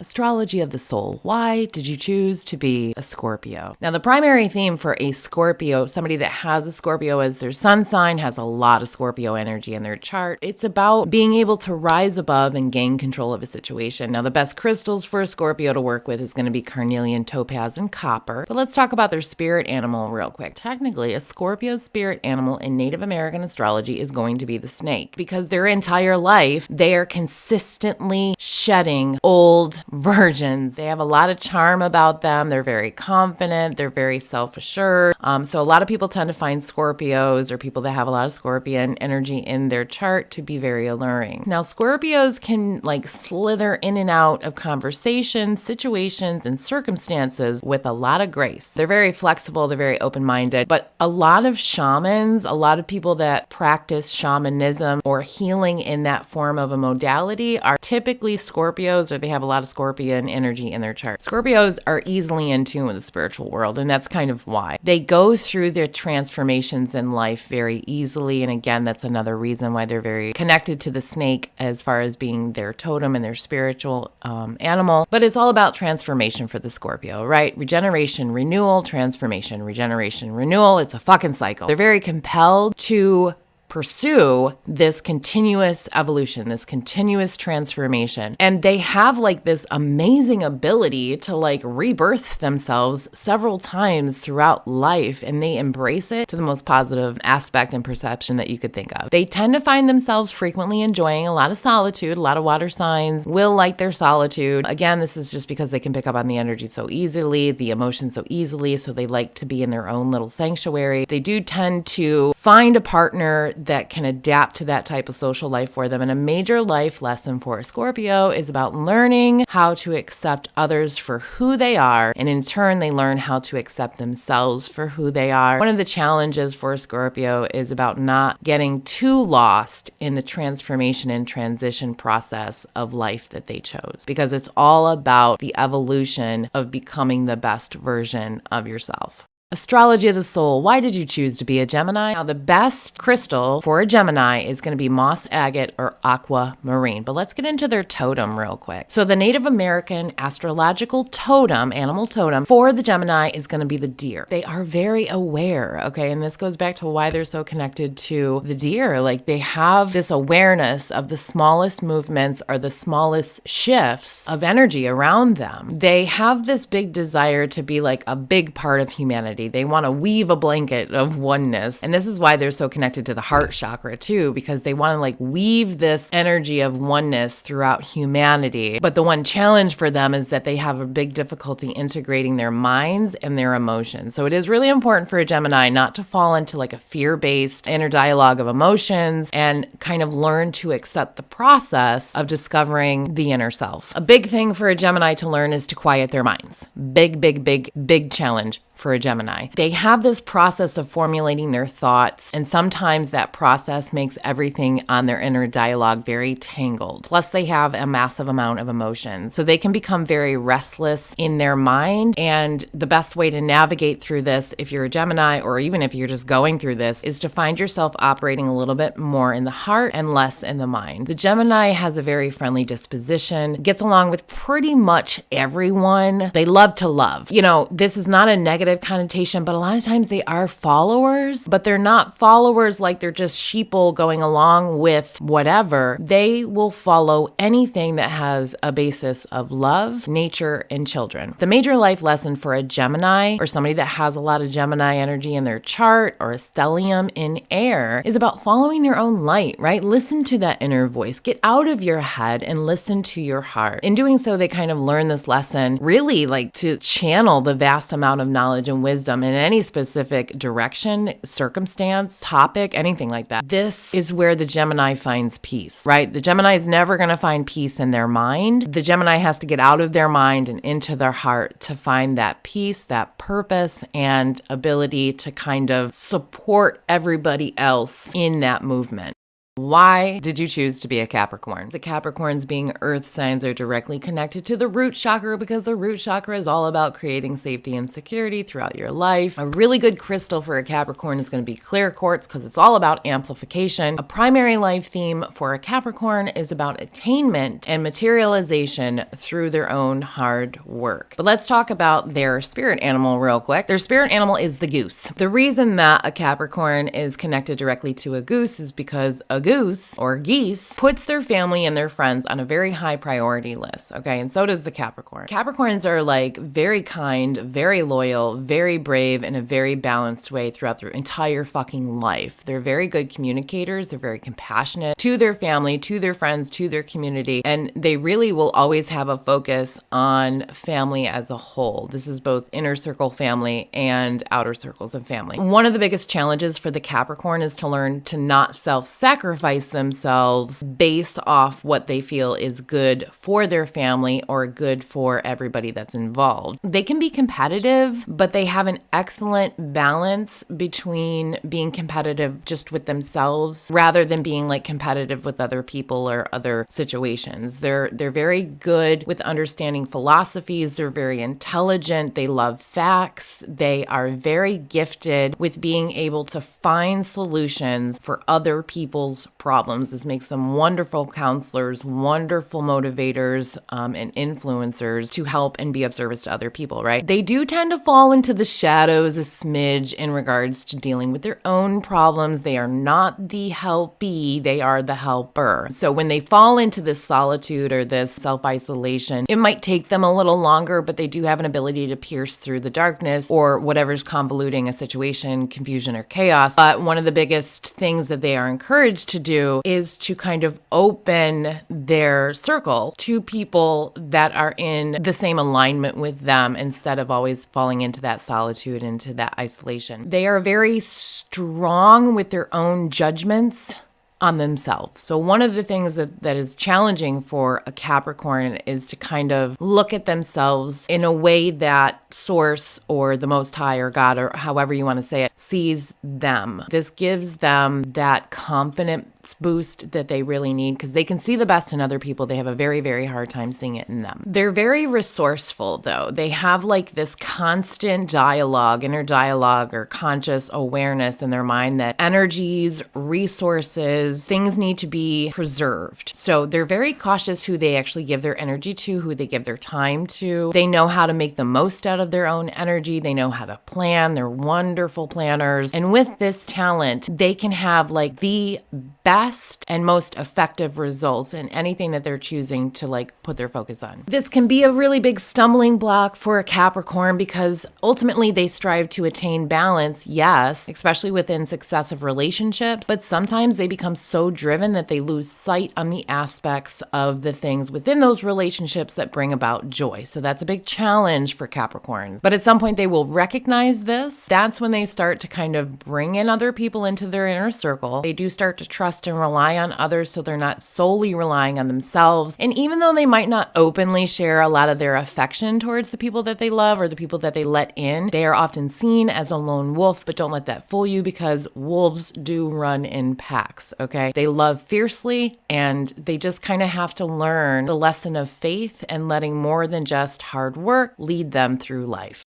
Astrology of the soul. Why did you choose to be a Scorpio? Now, the primary theme for a Scorpio, somebody that has a Scorpio as their sun sign, has a lot of Scorpio energy in their chart. It's about being able to rise above and gain control of a situation. Now, the best crystals for a Scorpio to work with is going to be carnelian, topaz, and copper. But let's talk about their spirit animal real quick. Technically, a Scorpio's spirit animal in Native American astrology is going to be the snake, because their entire life, they are consistently shedding old virgins. They have a lot of charm about them. They're very confident. They're very self-assured. So a lot of people tend to find Scorpios or people that have a lot of Scorpion energy in their chart to be very alluring. Now, Scorpios can slither in and out of conversations, situations, and circumstances with a lot of grace. They're very flexible. They're very open-minded. But a lot of shamans, a lot of people that practice shamanism or healing in that form of a modality are typically Scorpios, or they have a lot of Scorpion energy in their chart. Scorpios are easily in tune with the spiritual world, and that's kind of why. They go through their transformations in life very easily, and again, that's another reason why they're very connected to the snake as far as being their totem and their spiritual animal. But it's all about transformation for the Scorpio, right? Regeneration, renewal, transformation, regeneration, renewal. It's a fucking cycle. They're very compelled to pursue this continuous evolution, this continuous transformation. And they have this amazing ability to rebirth themselves several times throughout life, and they embrace it to the most positive aspect and perception that you could think of. They tend to find themselves frequently enjoying a lot of solitude. A lot of water signs will like their solitude. Again, this is just because they can pick up on the energy so easily, the emotion so easily, so they like to be in their own little sanctuary. They do tend to find a partner that can adapt to that type of social life for them. And a major life lesson for a Scorpio is about learning how to accept others for who they are, and in turn, they learn how to accept themselves for who they are. One of the challenges for a Scorpio is about not getting too lost in the transformation and transition process of life that they chose, because it's all about the evolution of becoming the best version of yourself. Astrology of the soul. Why did you choose to be a Gemini? Now, the best crystal for a Gemini is going to be moss agate or aquamarine. But let's get into their totem real quick. So the Native American astrological totem, animal totem, for the Gemini is going to be the deer. They are very aware, okay? And this goes back to why they're so connected to the deer. They have this awareness of the smallest movements or the smallest shifts of energy around them. They have this big desire to be a big part of humanity. They want to weave a blanket of oneness. And this is why they're so connected to the heart chakra too, because they want to weave this energy of oneness throughout humanity. But the one challenge for them is that they have a big difficulty integrating their minds and their emotions. So it is really important for a Gemini not to fall into a fear-based inner dialogue of emotions, and kind of learn to accept the process of discovering the inner self. A big thing for a Gemini to learn is to quiet their minds. Big challenge for a Gemini. They have this process of formulating their thoughts, and sometimes that process makes everything on their inner dialogue very tangled. Plus, they have a massive amount of emotion, so they can become very restless in their mind. And the best way to navigate through this, if you're a Gemini, or even if you're just going through this, is to find yourself operating a little bit more in the heart and less in the mind. The Gemini has a very friendly disposition, gets along with pretty much everyone. They love to love. This is not a negative connotation, but a lot of times they are followers, but they're not followers they're just sheeple going along with whatever. They will follow anything that has a basis of love, nature, and children. The major life lesson for a Gemini, or somebody that has a lot of Gemini energy in their chart, or a stellium in air, is about following their own light, right? Listen to that inner voice. Get out of your head and listen to your heart. In doing so, they kind of learn this lesson, really to channel the vast amount of knowledge and wisdom in any specific direction, circumstance, topic, anything like that. This is where the Gemini finds peace, right? The Gemini is never going to find peace in their mind. The Gemini has to get out of their mind and into their heart to find that peace, that purpose, and ability to kind of support everybody else in that movement. Why did you choose to be a Capricorn? The Capricorns, being earth signs, are directly connected to the root chakra because the root chakra is all about creating safety and security throughout your life. A really good crystal for a Capricorn is going to be clear quartz because it's all about amplification. A primary life theme for a Capricorn is about attainment and materialization through their own hard work. But let's talk about their spirit animal real quick. Their spirit animal is the goose. The reason that a Capricorn is connected directly to a goose is because a goose or geese puts their family and their friends on a very high priority list. Okay. And so does the Capricorn. Capricorns are like very kind, very loyal, very brave in a very balanced way throughout their entire fucking life. They're very good communicators. They're very compassionate to their family, to their friends, to their community. And they really will always have a focus on family as a whole. This is both inner circle family and outer circles of family. One of the biggest challenges for the Capricorn is to learn to not self-sacrifice themselves based off what they feel is good for their family or good for everybody that's involved. They can be competitive, but they have an excellent balance between being competitive just with themselves rather than being like competitive with other people or other situations. They're very good with understanding philosophies. They're very intelligent. They love facts. They are very gifted with being able to find solutions for other people's problems. This makes them wonderful counselors, wonderful motivators, and influencers to help and be of service to other people, right? They do tend to fall into the shadows a smidge in regards to dealing with their own problems. They are not the helpee, they are the helper. So when they fall into this solitude or this self-isolation, it might take them a little longer, but they do have an ability to pierce through the darkness or whatever's convoluting a situation, confusion, or chaos. But one of the biggest things that they are encouraged to do is to kind of open their circle to people that are in the same alignment with them instead of always falling into that solitude, into that isolation. They are very strong with their own judgments on themselves. So one of the things that is challenging for a Capricorn is to kind of look at themselves in a way that Source or the Most High or God or however you want to say it sees them. This gives them that confidence boost that they really need because they can see the best in other people. They have a very, very hard time seeing it in them. They're very resourceful though. They have like this constant dialogue, inner dialogue or conscious awareness in their mind that energies, resources, things need to be preserved. So they're very cautious who they actually give their energy to, who they give their time to. They know how to make the most out of their own energy. They know how to plan. They're wonderful planners. And with this talent, they can have like the best and most effective results in anything that they're choosing to like put their focus on. This can be a really big stumbling block for a Capricorn because ultimately they strive to attain balance, yes, especially within successive relationships, but sometimes they become so driven that they lose sight on the aspects of the things within those relationships that bring about joy. So that's a big challenge for Capricorns. But at some point they will recognize this. That's when they start to kind of bring in other people into their inner circle. They do start to trust and rely on others so they're not solely relying on themselves. And even though they might not openly share a lot of their affection towards the people that they love or the people that they let in, they are often seen as a lone wolf, but don't let that fool you because wolves do run in packs, okay? They love fiercely and they just kind of have to learn the lesson of faith and letting more than just hard work lead them through life.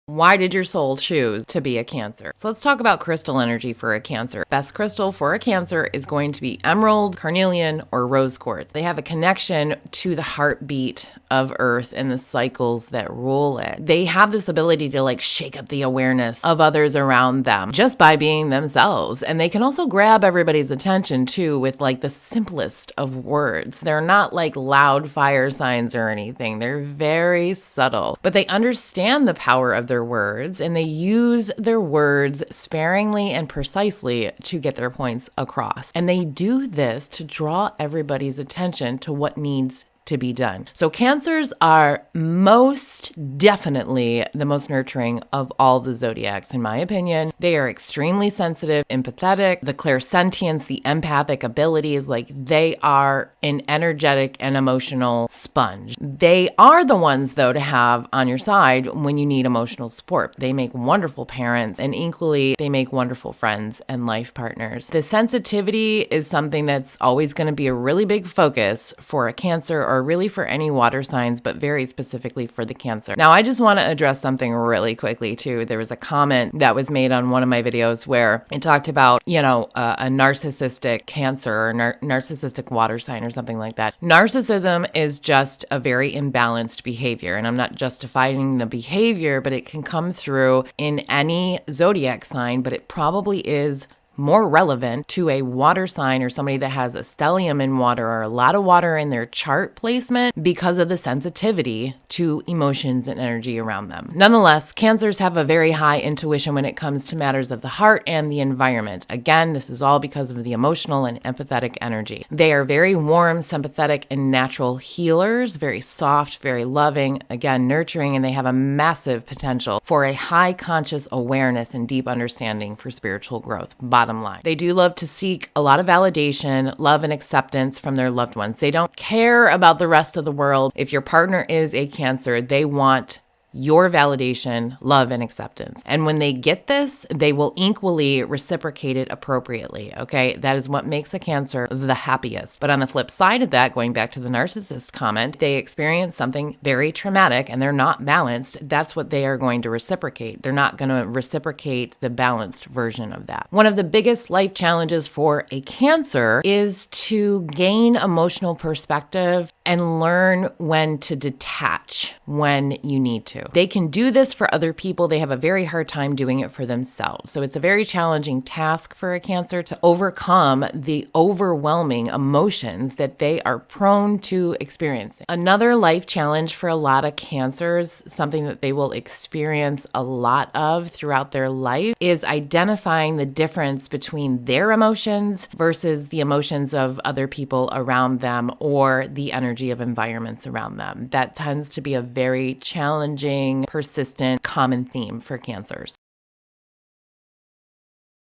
Why did your soul choose to be a Cancer? So let's talk about crystal energy for a Cancer. Best crystal for a Cancer is going to be emerald, carnelian, or rose quartz. They have a connection to the heartbeat of Earth and the cycles that rule it. They have this ability to like shake up the awareness of others around them just by being themselves. And they can also grab everybody's attention too with like the simplest of words. They're not like loud fire signs or anything. They're very subtle, but they understand the power of their words and they use their words sparingly and precisely to get their points across. And they do this to draw everybody's attention to what needs to be done. So Cancers are most definitely the most nurturing of all the zodiacs, in my opinion. They are extremely sensitive, empathetic, the clairsentience, the empathic abilities, like they are an energetic and emotional sponge. They are the ones, though, to have on your side when you need emotional support. They make wonderful parents, and equally, they make wonderful friends and life partners. The sensitivity is something that's always going to be a really big focus for a Cancer, or really for any water signs, but very specifically for the Cancer. Now, I just want to address something really quickly too. There was a comment that was made on one of my videos where it talked about, a narcissistic Cancer or narcissistic water sign or something like that. Narcissism is just a very imbalanced behavior, and I'm not justifying the behavior, but it can come through in any zodiac sign, but it probably is more relevant to a water sign or somebody that has a stellium in water or a lot of water in their chart placement because of the sensitivity to emotions and energy around them. Nonetheless, Cancers have a very high intuition when it comes to matters of the heart and the environment. Again, this is all because of the emotional and empathetic energy. They are very warm, sympathetic, and natural healers, very soft, very loving, again, nurturing, and they have a massive potential for a high conscious awareness and deep understanding for spiritual growth. Bottom line. They do love to seek a lot of validation, love, and acceptance from their loved ones. They don't care about the rest of the world. If your partner is a Cancer, they want your validation, love, and acceptance. And when they get this, they will equally reciprocate it appropriately, okay? That is what makes a Cancer the happiest. But on the flip side of that, going back to the narcissist comment, they experience something very traumatic and they're not balanced. That's what they are going to reciprocate. They're not going to reciprocate the balanced version of that. One of the biggest life challenges for a Cancer is to gain emotional perspective and learn when to detach when you need to. They can do this for other people. They have a very hard time doing it for themselves. So it's a very challenging task for a Cancer to overcome the overwhelming emotions that they are prone to experiencing. Another life challenge for a lot of Cancers, something that they will experience a lot of throughout their life, is identifying the difference between their emotions versus the emotions of other people around them or the energy of environments around them. That tends to be a very challenging, persistent, common theme for Cancers.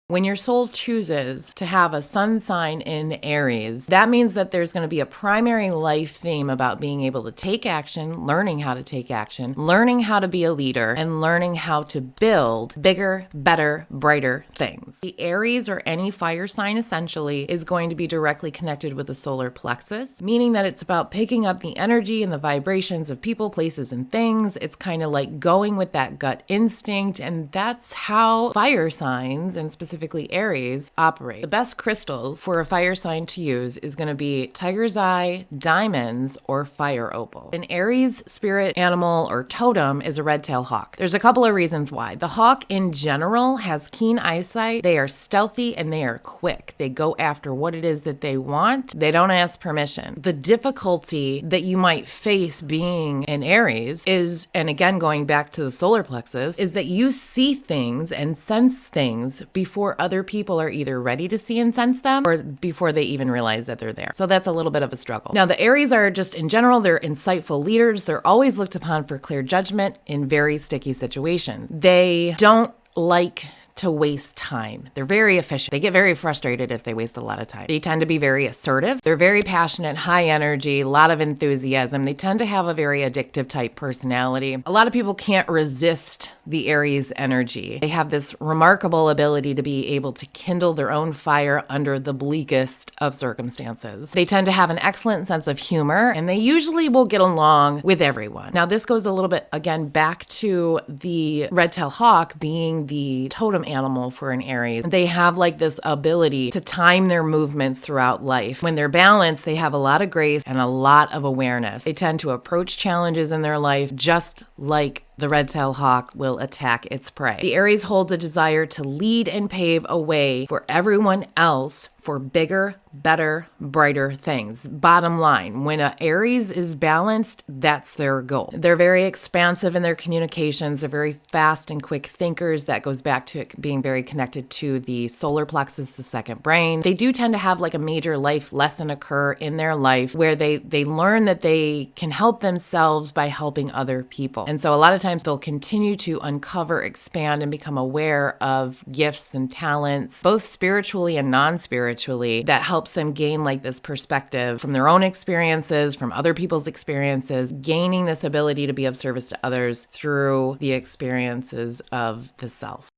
When your soul chooses to have a sun sign in Aries, that means that there's going to be a primary life theme about being able to take action, learning how to take action, learning how to be a leader, and learning how to build bigger, better, brighter things. The Aries, or any fire sign essentially, is going to be directly connected with the solar plexus, meaning that it's about picking up the energy and the vibrations of people, places, and things. It's kind of like going with that gut instinct, and that's how fire signs, and specifically Aries, operate. The best crystals for a fire sign to use is going to be tiger's eye, diamonds, or fire opal. An Aries spirit animal or totem is a red-tailed hawk. There's a couple of reasons why. The hawk in general has keen eyesight. They are stealthy and they are quick. They go after what it is that they want. They don't ask permission. The difficulty that you might face being an Aries is, and again going back to the solar plexus, is that you see things and sense things before other people are either ready to see and sense them or before they even realize that they're there. So that's a little bit of a struggle. Now, the Aries are just, in general, they're insightful leaders. They're always looked upon for clear judgment in very sticky situations. They don't like to waste time. They're very efficient. They get very frustrated if they waste a lot of time. They tend to be very assertive. They're very passionate, high energy, a lot of enthusiasm. They tend to have a very addictive type personality. A lot of people can't resist the Aries energy. They have this remarkable ability to be able to kindle their own fire under the bleakest of circumstances. They tend to have an excellent sense of humor, and they usually will get along with everyone. Now, this goes a little bit, again, back to the red-tailed hawk being the totem animal for an Aries. They have like this ability to time their movements throughout life. When they're balanced, they have a lot of grace and a lot of awareness. They tend to approach challenges in their life just like the red-tailed hawk will attack its prey. The Aries holds a desire to lead and pave a way for everyone else for bigger, better, brighter things. Bottom line, when an Aries is balanced, that's their goal. They're very expansive in their communications. They're very fast and quick thinkers. That goes back to it being very connected to the solar plexus, the second brain. They do tend to have like a major life lesson occur in their life where they learn that they can help themselves by helping other people. And so a lot of times they'll continue to uncover, expand, and become aware of gifts and talents, both spiritually and non-spiritually, that helps them gain like this perspective from their own experiences, from other people's experiences, gaining this ability to be of service to others through the experiences of the self.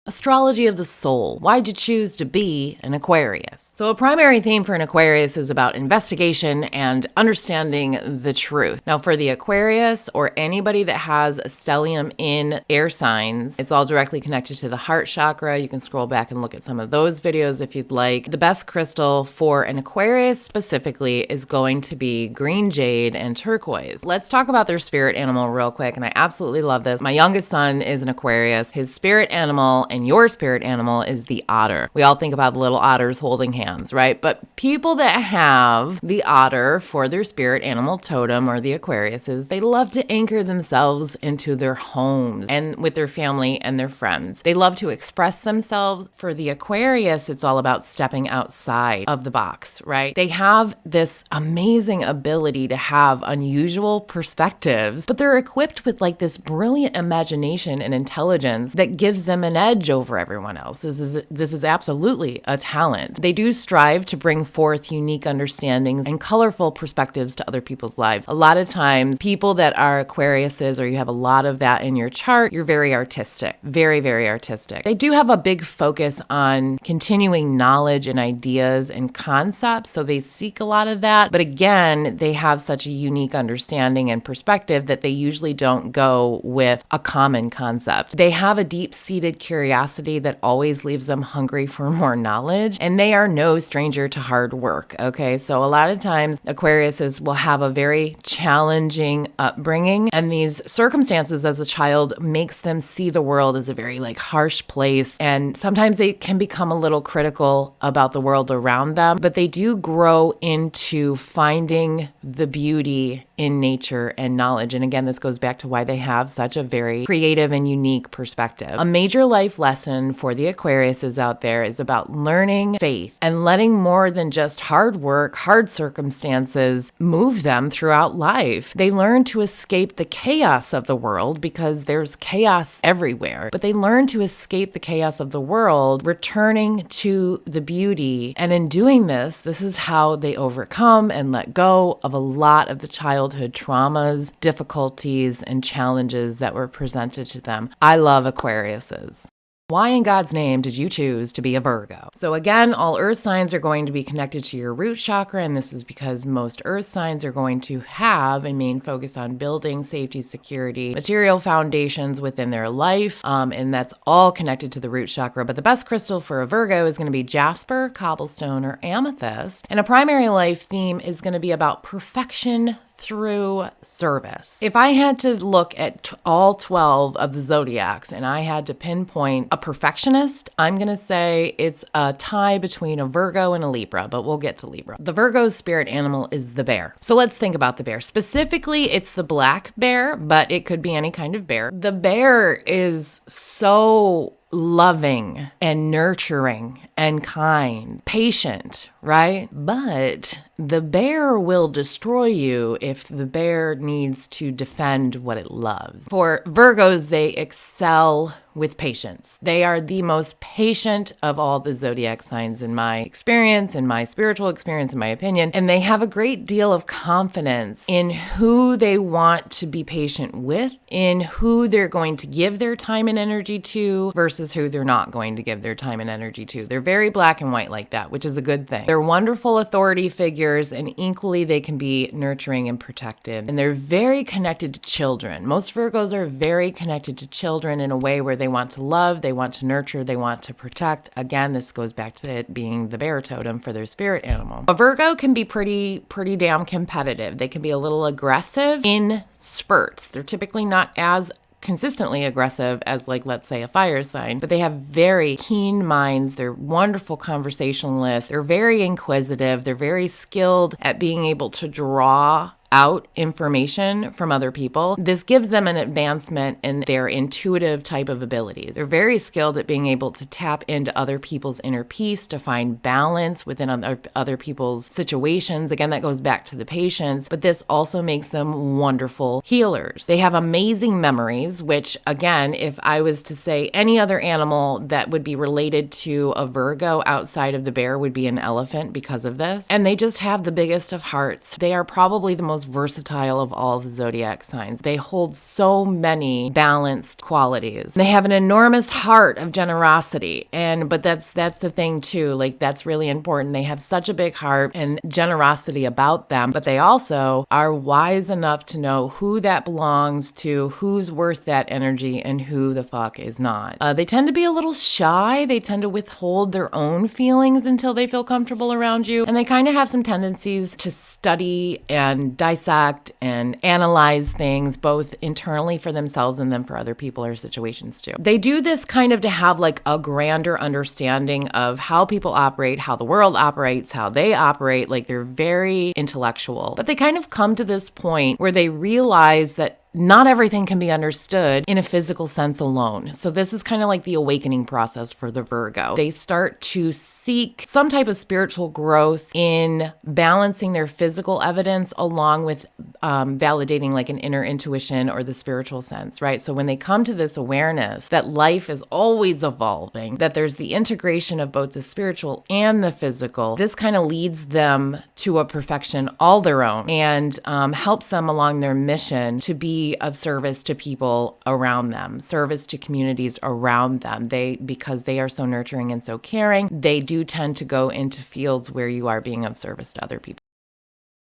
Astrology of the soul. Why'd you choose to be an Aquarius? So a primary theme for an Aquarius is about investigation and understanding the truth. Now for the Aquarius or anybody that has a stellium in air signs, it's all directly connected to the heart chakra. You can scroll back and look at some of those videos if you'd like. The best crystal for an Aquarius specifically is going to be green jade and turquoise. Let's talk about their spirit animal real quick, and I absolutely love this. My youngest son is an Aquarius. His spirit animal and your spirit animal is the otter. We all think about the little otters holding hands, right? But people that have the otter for their spirit animal totem or the Aquariuses, they love to anchor themselves into their homes and with their family and their friends. They love to express themselves. For the Aquarius, it's all about stepping outside of the box, right? They have this amazing ability to have unusual perspectives, but they're equipped with like this brilliant imagination and intelligence that gives them an edge over everyone else. This is absolutely a talent. They do strive to bring forth unique understandings and colorful perspectives to other people's lives. A lot of times, people that are Aquariuses, or you have a lot of that in your chart, you're very artistic, very, very artistic. They do have a big focus on continuing knowledge and ideas and concepts, so they seek a lot of that. But again, they have such a unique understanding and perspective that they usually don't go with a common concept. They have a deep-seated curiosity that always leaves them hungry for more knowledge, and they are no stranger to hard work, okay? So a lot of times Aquariuses will have a very challenging upbringing, and these circumstances as a child makes them see the world as a very like harsh place, and sometimes they can become a little critical about the world around them, but they do grow into finding the beauty in nature and knowledge. And again, this goes back to why they have such a very creative and unique perspective. A major life lesson for the Aquariuses out there is about learning faith and letting more than just hard work, hard circumstances move them throughout life. They learn to escape the chaos of the world because there's chaos everywhere, but they learn to escape the chaos of the world, returning to the beauty. And in doing this, this is how they overcome and let go of a lot of the childhood traumas, difficulties, and challenges that were presented to them. I love Aquariuses. Why in God's name did you choose to be a Virgo? So again, all earth signs are going to be connected to your root chakra, and this is because most earth signs are going to have a main focus on building safety, security, material foundations within their life, and that's all connected to the root chakra. But the best crystal for a Virgo is going to be jasper, cobblestone, or amethyst, and a primary life theme is going to be about perfection through service. If I had to look at all 12 of the zodiacs and I had to pinpoint a perfectionist, I'm going to say it's a tie between a Virgo and a Libra, but we'll get to Libra. The Virgo's spirit animal is the bear. So let's think about the bear. Specifically, it's the black bear, but it could be any kind of bear. The bear is so loving and nurturing and kind, patient, right? But the bear will destroy you if the bear needs to defend what it loves. For Virgos, they excel with patience. They are the most patient of all the zodiac signs in my experience, in my spiritual experience, in my opinion. And they have a great deal of confidence in who they want to be patient with, in who they're going to give their time and energy to versus who they're not going to give their time and energy to. They're very black and white like that, which is a good thing. They're wonderful authority figures, and equally they can be nurturing and protective. And they're very connected to children. Most Virgos are very connected to children in a way where they want to love, they want to nurture, they want to protect. Again, this goes back to it being the bear totem for their spirit animal. A Virgo can be pretty damn competitive. They can be a little aggressive in spurts. They're typically not as consistently aggressive as, like, let's say a fire sign, but they have very keen minds. They're wonderful conversationalists. They're very inquisitive. They're very skilled at being able to draw out information from other people. This gives them an advancement in their intuitive type of abilities. They're very skilled at being able to tap into other people's inner peace, to find balance within other people's situations. Again, that goes back to the patience, but this also makes them wonderful healers. They have amazing memories, which, again, if I was to say any other animal that would be related to a Virgo outside of the bear would be an elephant because of this. And they just have the biggest of hearts. They are probably the most versatile of all the zodiac signs. They hold so many balanced qualities. They have an enormous heart of generosity. But that's the thing too. Like, that's really important. They have such a big heart and generosity about them, but they also are wise enough to know who that belongs to, who's worth that energy, and who the fuck is not. They tend to be a little shy. They tend to withhold their own feelings until they feel comfortable around you. And they kind of have some tendencies to study and dissect and analyze things both internally for themselves and then for other people or situations too. They do this kind of to have like a grander understanding of how people operate, how the world operates, how they operate. Like, they're very intellectual, but they kind of come to this point where they realize that not everything can be understood in a physical sense alone. So this is kind of like the awakening process for the Virgo. They start to seek some type of spiritual growth in balancing their physical evidence along with validating like an inner intuition or the spiritual sense, right? So when they come to this awareness that life is always evolving, that there's the integration of both the spiritual and the physical, this kind of leads them to a perfection all their own and helps them along their mission to be of service to people around them, service to communities around them. Because they are so nurturing and so caring, they do tend to go into fields where you are being of service to other people.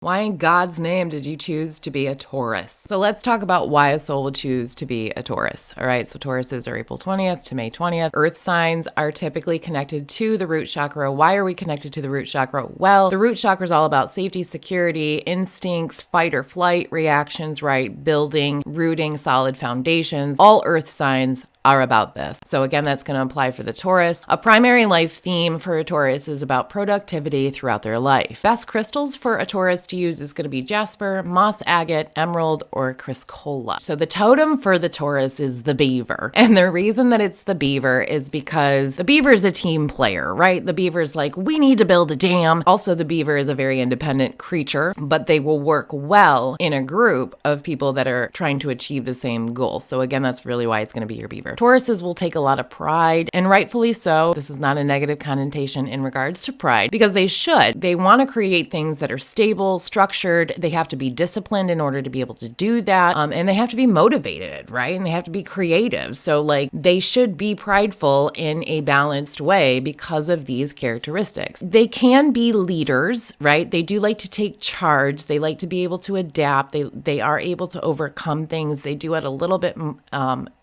Why in God's name did you choose to be a Taurus? So let's talk about why a soul would choose to be a Taurus. All right, so Tauruses are April 20th to May 20th. Earth signs are typically connected to the root chakra. Why are we connected to the root chakra? Well, the root chakra is all about safety, security, instincts, fight or flight reactions, right? Building, rooting, solid foundations. All Earth signs are about this. So again, that's going to apply for the Taurus. A primary life theme for a Taurus is about productivity throughout their life. Best crystals for a Taurus to use is going to be jasper, moss agate, emerald, or chrysocolla. So the totem for the Taurus is the beaver. And the reason that it's the beaver is because the beaver is a team player, right? The beaver is like, we need to build a dam. Also, the beaver is a very independent creature, but they will work well in a group of people that are trying to achieve the same goal. So again, that's really why it's going to be your beaver. Tauruses will take a lot of pride, and rightfully so. This is not a negative connotation in regards to pride, because they should. They want to create things that are stable, structured. They have to be disciplined in order to be able to do that. And they have to be motivated, right? And they have to be creative. So like, they should be prideful in a balanced way because of these characteristics. They can be leaders, right? They do like to take charge. They like to be able to adapt. They are able to overcome things. They do it a little bit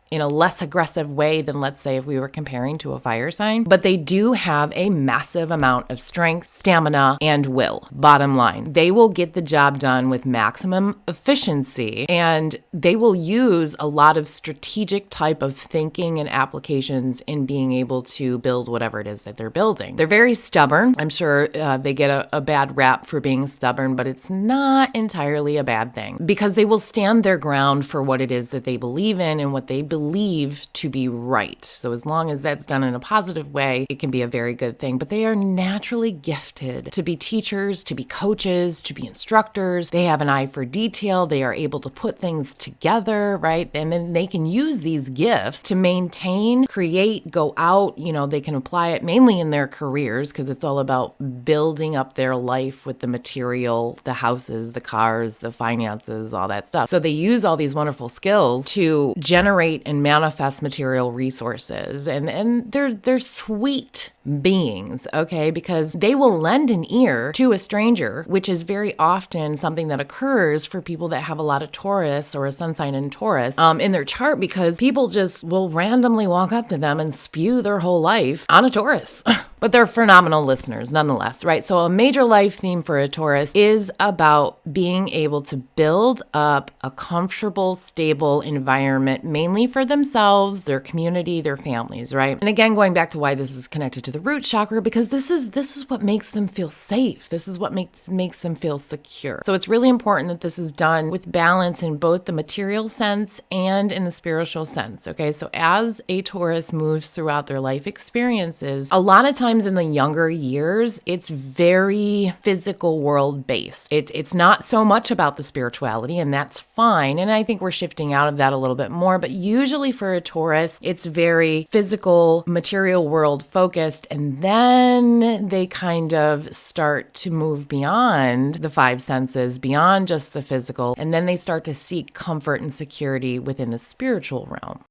in a less aggressive way than, let's say, if we were comparing to a fire sign. But they do have a massive amount of strength, stamina, and will. Bottom line, they will get the job done with maximum efficiency, and they will use a lot of strategic type of thinking and applications in being able to build whatever it is that they're building. They're very stubborn. I'm sure they get a bad rap for being stubborn, but it's not entirely a bad thing, because they will stand their ground for what it is that they believe in and what they believe to be right. So as long as that's done in a positive way, it can be a very good thing. But they are naturally gifted to be teachers, to be coaches, to be instructors. They have an eye for detail. They are able to put things together, right? And then they can use these gifts to maintain, create, go out. You know, they can apply it mainly in their careers, because it's all about building up their life with the material, the houses, the cars, the finances, all that stuff. So they use all these wonderful skills to generate and manifest material resources. And they're sweet beings, okay? Because they will lend an ear to a stranger, which is very often something that occurs for people that have a lot of Taurus or a sun sign in Taurus in their chart, because people just will randomly walk up to them and spew their whole life on a Taurus. but they're phenomenal listeners nonetheless, right? So a major life theme for a Taurus is about being able to build up a comfortable, stable environment, mainly for themselves, their community, their families, right? And again, going back to why this is connected to the root chakra, because this is what makes them feel safe. This is what makes them feel secure. So it's really important that this is done with balance in both the material sense and in the spiritual sense, okay? So as a Taurus moves throughout their life experiences, a lot of times in the younger years, it's very physical world based. It's not so much about the spirituality, and that's fine. And I think we're shifting out of that a little bit more, but usually for a Taurus, it's very physical, material world focused, and then they kind of start to move beyond the five senses, beyond just the physical, and then they start to seek comfort and security within the spiritual realm.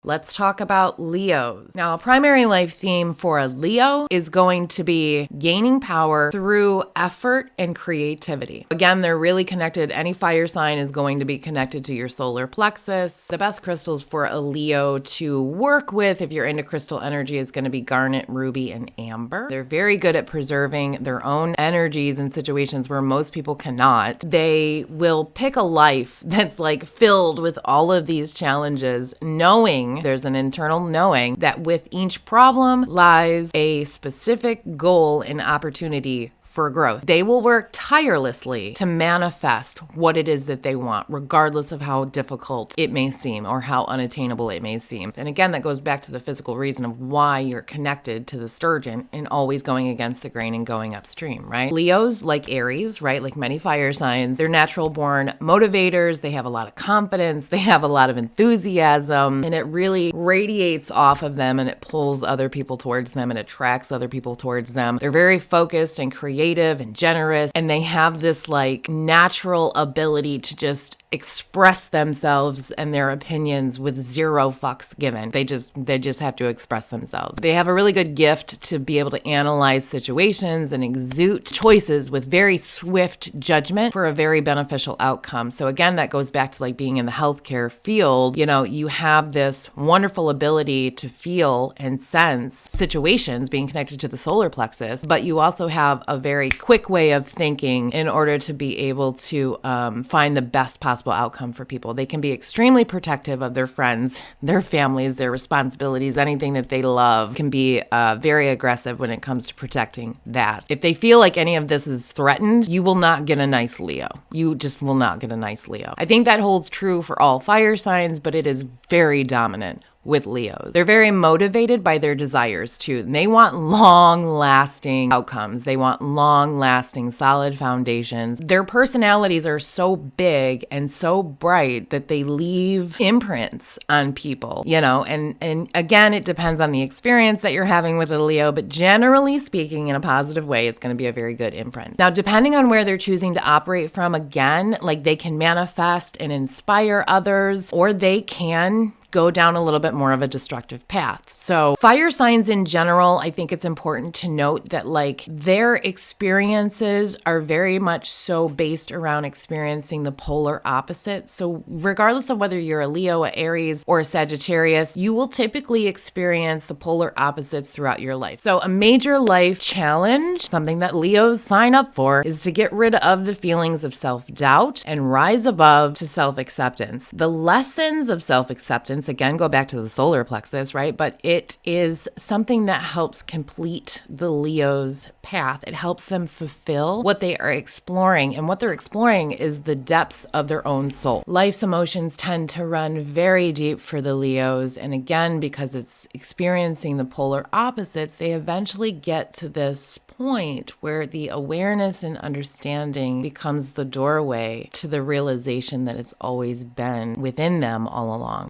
Let's talk about Leos. Now, a primary life theme for a Leo is going to be gaining power through effort and creativity. Again, they're really connected. Any fire sign is going to be connected to your solar plexus. The best crystals for a Leo to work with, if you're into crystal energy, is going to be garnet, ruby, and amber. They're very good at preserving their own energies in situations where most people cannot. They will pick a life that's like filled with all of these challenges, knowing there's an internal knowing that with each problem lies a specific goal and opportunity for growth. They will work tirelessly to manifest what it is that they want, regardless of how difficult it may seem or how unattainable it may seem. And again, that goes back to the physical reason of why you're connected to the sturgeon and always going against the grain and going upstream, right? Leos, like Aries, right? Like many fire signs, they're natural born motivators. They have a lot of confidence. They have a lot of enthusiasm, and it really radiates off of them, and it pulls other people towards them and attracts other people towards them. They're very focused and creative and generous, and they have this like natural ability to just express themselves and their opinions with zero fucks given. They just have to express themselves. They have a really good gift to be able to analyze situations and exude choices with very swift judgment for a very beneficial outcome. So again, that goes back to like being in the healthcare field. You know, you have this wonderful ability to feel and sense situations being connected to the solar plexus, but you also have a very quick way of thinking in order to be able to find the best possible outcome for people. They can be extremely protective of their friends, their families, their responsibilities, anything that they love, can be very aggressive when it comes to protecting that. If they feel like any of this is threatened, you will not get a nice Leo. You just will not get a nice Leo. I think that holds true for all fire signs, but it is very dominant with Leos. They're very motivated by their desires too. And they want long-lasting outcomes. They want long-lasting, solid foundations. Their personalities are so big and so bright that they leave imprints on people, you know, and again, it depends on the experience that you're having with a Leo, but generally speaking, in a positive way, it's going to be a very good imprint. Now, depending on where they're choosing to operate from, again, like they can manifest and inspire others, or they can go down a little bit more of a destructive path. So fire signs in general, I think it's important to note that like their experiences are very much so based around experiencing the polar opposite. So regardless of whether you're a Leo, a Aries, or a Sagittarius, you will typically experience the polar opposites throughout your life. So a major life challenge, something that Leos sign up for, is to get rid of the feelings of self-doubt and rise above to self-acceptance. The lessons of self-acceptance, again, go back to the solar plexus, right? But it is something that helps complete the Leo's path. It helps them fulfill what they are exploring. And what they're exploring is the depths of their own soul. Life's emotions tend to run very deep for the Leos. And again, because it's experiencing the polar opposites, they eventually get to this point where the awareness and understanding becomes the doorway to the realization that it's always been within them all along.